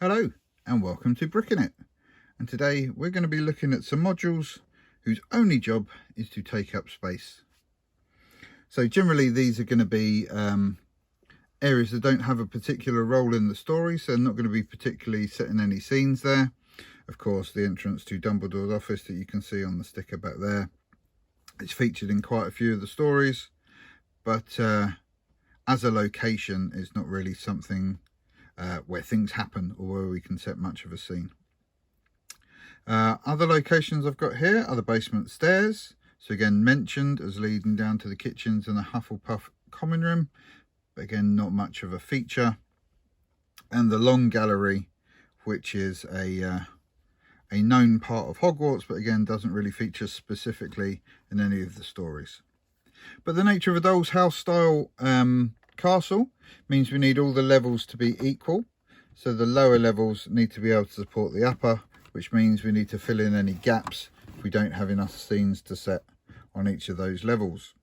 Hello and welcome to Bricking It, and today we're going to be looking at some modules whose only job is to take up space. So generally these are going to be areas that don't have a particular role in the story, so they're not going to be particularly setting any scenes there. Of course, the entrance to Dumbledore's office that you can see on the sticker back there, it's featured in quite a few of the stories, but as a location it's not really something where things happen or where we can set much of a scene. Other locations I've got here are the basement stairs, so again mentioned as leading down to the kitchens and the Hufflepuff common room, but again not much of a feature. And the Long Gallery, which is a known part of Hogwarts, but again doesn't really feature specifically in any of the stories. But the nature of a doll's house style castle means we need all the levels to be equal, so the lower levels need to be able to support the upper, which means we need to fill in any gaps if we don't have enough scenes to set on each of those levels.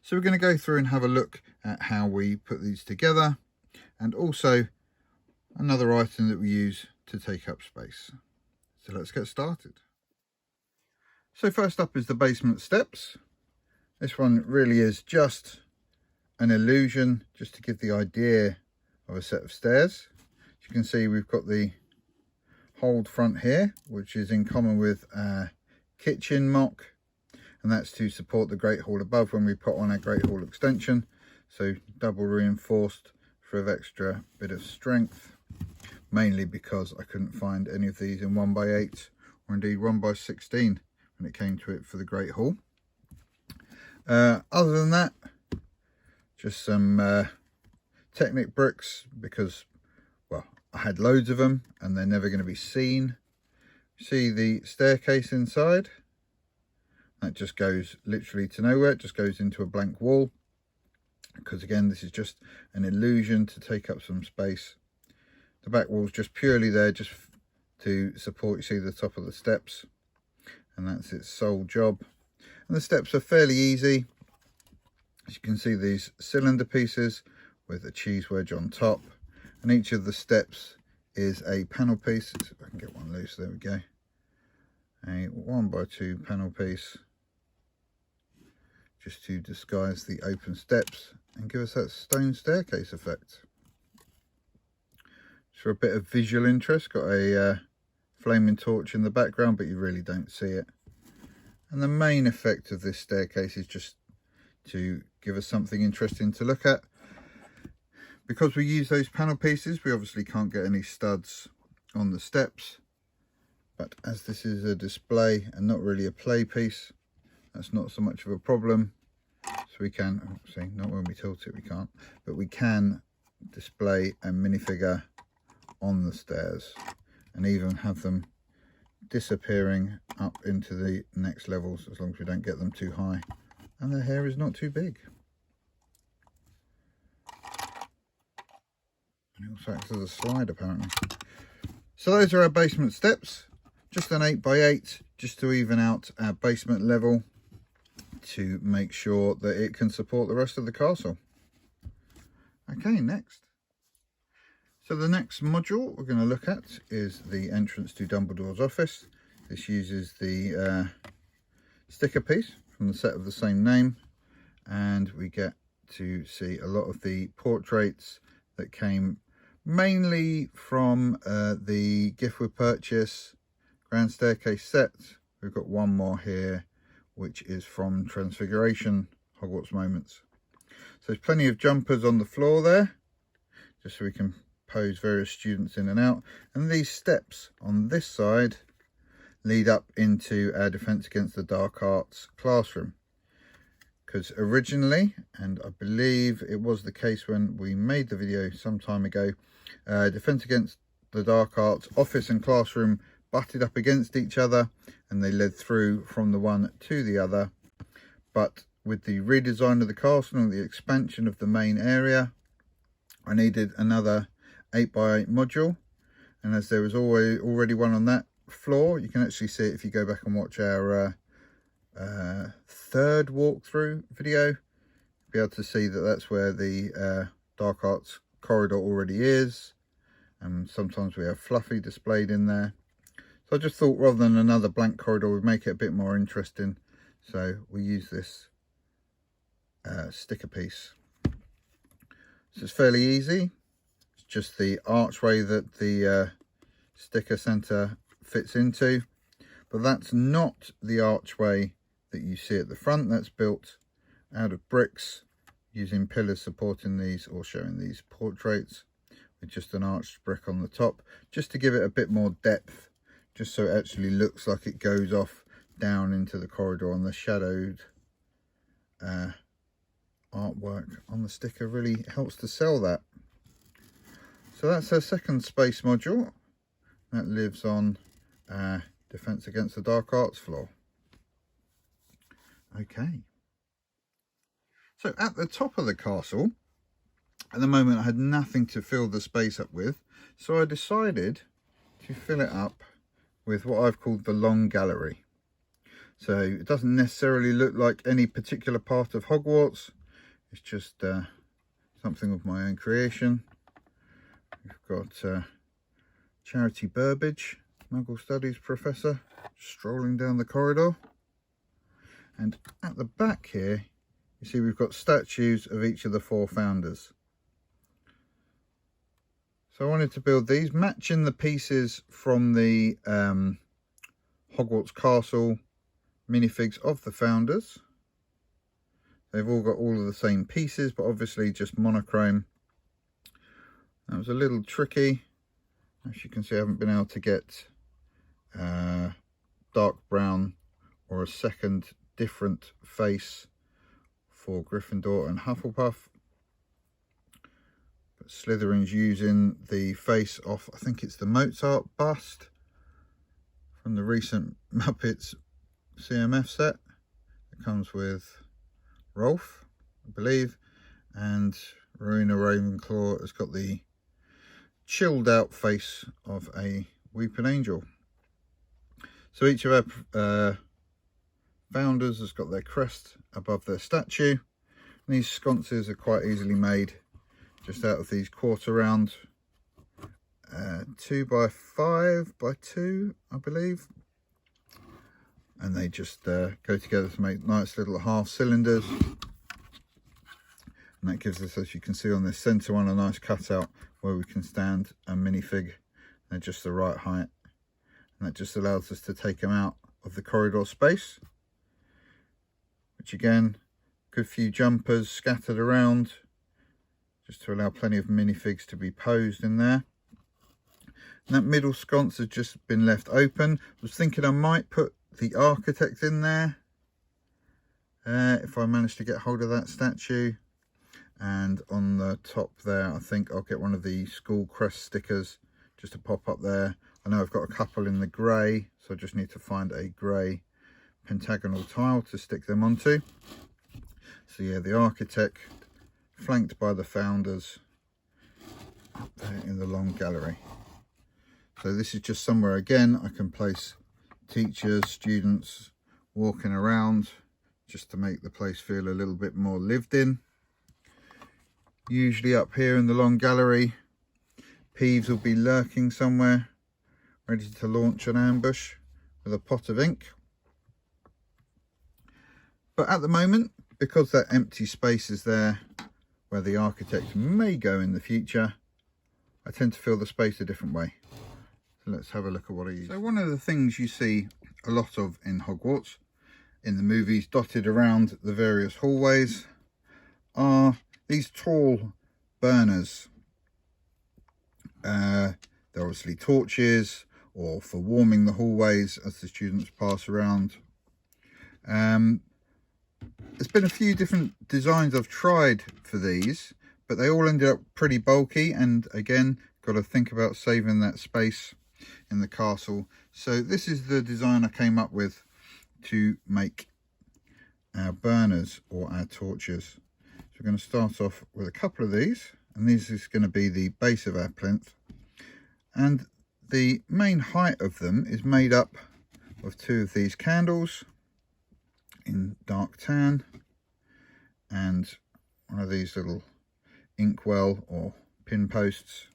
So we're going to go through and have a look at how we put these together, and also another item that we use to take up space. So let's get started. So first up is the basement steps. This one really is just an illusion, just to give the idea of a set of stairs. As you can see, we've got the hold front here, which is in common with our kitchen MOC, and that's to support the Great Hall above when we put on our Great Hall extension. So double reinforced for an extra bit of strength, mainly because I couldn't find any of these in 1x8 or indeed 1x16 when it came to it for the Great Hall. Other than that, just some Technic bricks, because, well, I had loads of them and they're never going to be seen. See the staircase inside? That just goes literally to nowhere. It just goes into a blank wall, because again this is just an illusion to take up some space. The back wall's just purely there just to support, you see, the top of the steps, and that's its sole job. And the steps are fairly easy. As you can see, these cylinder pieces with a cheese wedge on top, and each of the steps is a panel piece. Let's see if I can get one loose. There we go. A 1x2 panel piece, just to disguise the open steps and give us that stone staircase effect. For a bit of visual interest, got a flaming torch in the background, but you really don't see it. And the main effect of this staircase is just to give us something interesting to look at. Because we use those panel pieces, we obviously can't get any studs on the steps, but as this is a display and not really a play piece, that's not so much of a problem. So we can, oh, see, not when we tilt it we can't, but we can display a minifigure on the stairs and even have them disappearing up into the next levels, as long as we don't get them too high and their hair is not too big. And it also acts as a slide apparently. So those are our basement steps, just an 8x8 just to even out our basement level, to make sure that it can support the rest of the castle. Okay, next. So the next module we're going to look at is the entrance to Dumbledore's office. This uses the sticker piece from the set of the same name, and we get to see a lot of the portraits that came mainly from the gift with purchase grand staircase set. We've got one more here which is from Transfiguration Hogwarts Moments. So there's plenty of jumpers on the floor there, just so we can pose various students in and out. And these steps on this side lead up into our Defence Against the Dark Arts classroom. Because originally, and I believe it was the case when we made the video some time ago, Defence Against the Dark Arts office and classroom butted up against each other and they led through from the one to the other. But with the redesign of the castle and the expansion of the main area, I needed another 8x8 module, and as there was already one on that floor, you can actually see it if you go back and watch our third walkthrough video. You'll be able to see that that's where the Dark Arts corridor already is, and sometimes we have Fluffy displayed in there. So I just thought rather than another blank corridor, we'd make it a bit more interesting. So we use this sticker piece. So it's fairly easy. It's just the archway that the sticker centre fits into. But that's not the archway that you see at the front. That's built out of bricks using pillars supporting these or showing these portraits with just an arched brick on the top, just to give it a bit more depth, just so it actually looks like it goes off down into the corridor, and the shadowed artwork on the sticker really helps to sell that. So that's our second space module that lives on Defense Against the Dark Arts floor. Okay, so at the top of the castle, at the moment I had nothing to fill the space up with, so I decided to fill it up with what I've called the Long Gallery. So it doesn't necessarily look like any particular part of Hogwarts, it's just something of my own creation. We've got Charity Burbage, Muggle Studies professor, strolling down the corridor. And at the back here, you see we've got statues of each of the 4 founders. So I wanted to build these, matching the pieces from the Hogwarts Castle minifigs of the founders. They've all got all of the same pieces, but obviously just monochrome. That was a little tricky. As you can see, I haven't been able to get dark brown or a second different face for Gryffindor and Hufflepuff. But Slytherin's using the face off, I think it's the Mozart bust from the recent Muppets CMF set. It comes with Rolf, I believe, and Rowena Ravenclaw has got the chilled out face of a weeping angel. So each of our founders has got their crest above their statue, and these sconces are quite easily made just out of these quarter round 2x5x2, I believe, and they just go together to make nice little half cylinders. And that gives us, as you can see on this centre one, a nice cutout where we can stand a minifig. They're just the right height, and that just allows us to take them out of the corridor space, which again, good few jumpers scattered around just to allow plenty of minifigs to be posed in there. And that middle sconce has just been left open. I was thinking I might put the architect in there if I manage to get hold of that statue. And on the top there, I think I'll get one of the school crest stickers just to pop up there. I know I've got a couple in the grey, so I just need to find a grey pentagonal tile to stick them onto. So yeah, the architect flanked by the founders up there in the Long Gallery. So this is just somewhere, again, I can place teachers, students walking around just to make the place feel a little bit more lived in. Usually up here in the Long Gallery, Peeves will be lurking somewhere, ready to launch an ambush with a pot of ink. But at the moment, because that empty space is there where the architect may go in the future, I tend to fill the space a different way. So let's have a look at what I use. So one of the things you see a lot of in Hogwarts, in the movies, dotted around the various hallways, are these tall burners. They're obviously torches or for warming the hallways as the students pass around. There's been a few different designs I've tried for these, but they all ended up pretty bulky, and again, got to think about saving that space in the castle. So this is the design I came up with to make our burners or our torches. So we're going to start off with a couple of these, and this is going to be the base of our plinth, and the main height of them is made up of 2 of these candles in dark tan and one of these little inkwell or pin posts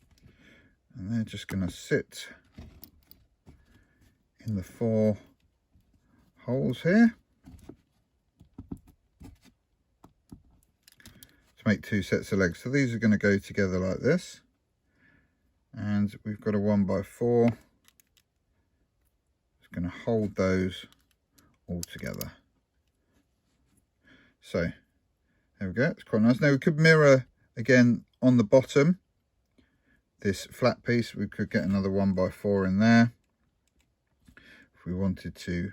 And they're just going to sit in the 4 holes here to make 2 sets of legs. So these are going to go together like this, and we've got a 1x4. It's going to hold those all together. So there we go, it's quite nice. Now we could mirror again on the bottom this flat piece. We could get another 1x4 in there if we wanted to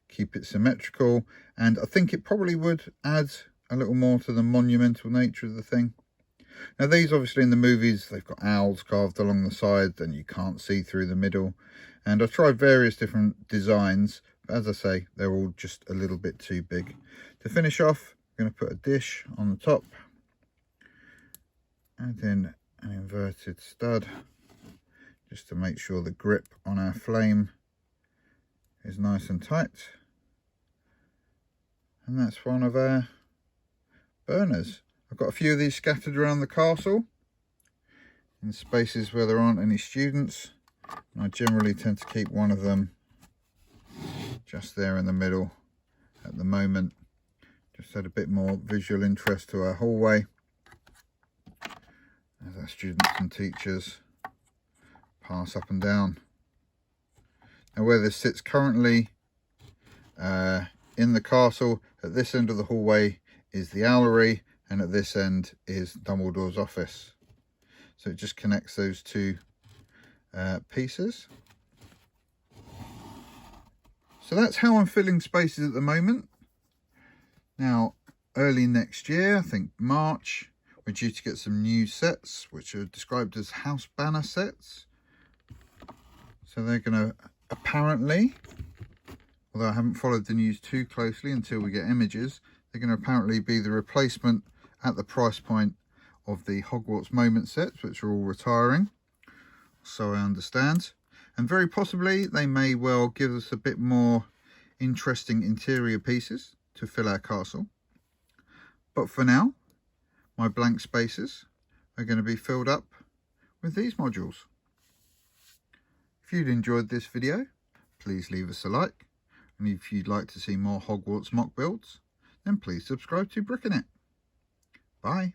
keep it symmetrical, and I think it probably would add a little more to the monumental nature of the thing. Now these, obviously in the movies, they've got owls carved along the side and you can't see through the middle, and I've tried various different designs, but as I say, they're all just a little bit too big. To finish off, I'm going to put a dish on the top, and then an inverted stud just to make sure the grip on our flame is nice and tight. And that's one of our burners. I've got a few of these scattered around the castle in spaces where there aren't any students, and I generally tend to keep one of them just there in the middle at the moment. Just add a bit more visual interest to our hallway as our students and teachers pass up and down. Now where this sits currently in the castle, at this end of the hallway is the owlery, and at this end is Dumbledore's office. So it just connects those 2 pieces. So that's how I'm filling spaces at the moment. Now early next year, I think March, we're due to get some new sets which are described as house banner sets. So they're going to apparently, although I haven't followed the news too closely until we get images, they're going to apparently be the replacement at the price point of the Hogwarts Moment sets, which are all retiring, so I understand. And very possibly they may well give us a bit more interesting interior pieces to fill our castle. But for now, my blank spaces are going to be filled up with these modules. If you'd enjoyed this video, please leave us a like. And if you'd like to see more Hogwarts MOC builds, then please subscribe to Brickin' It. Bye.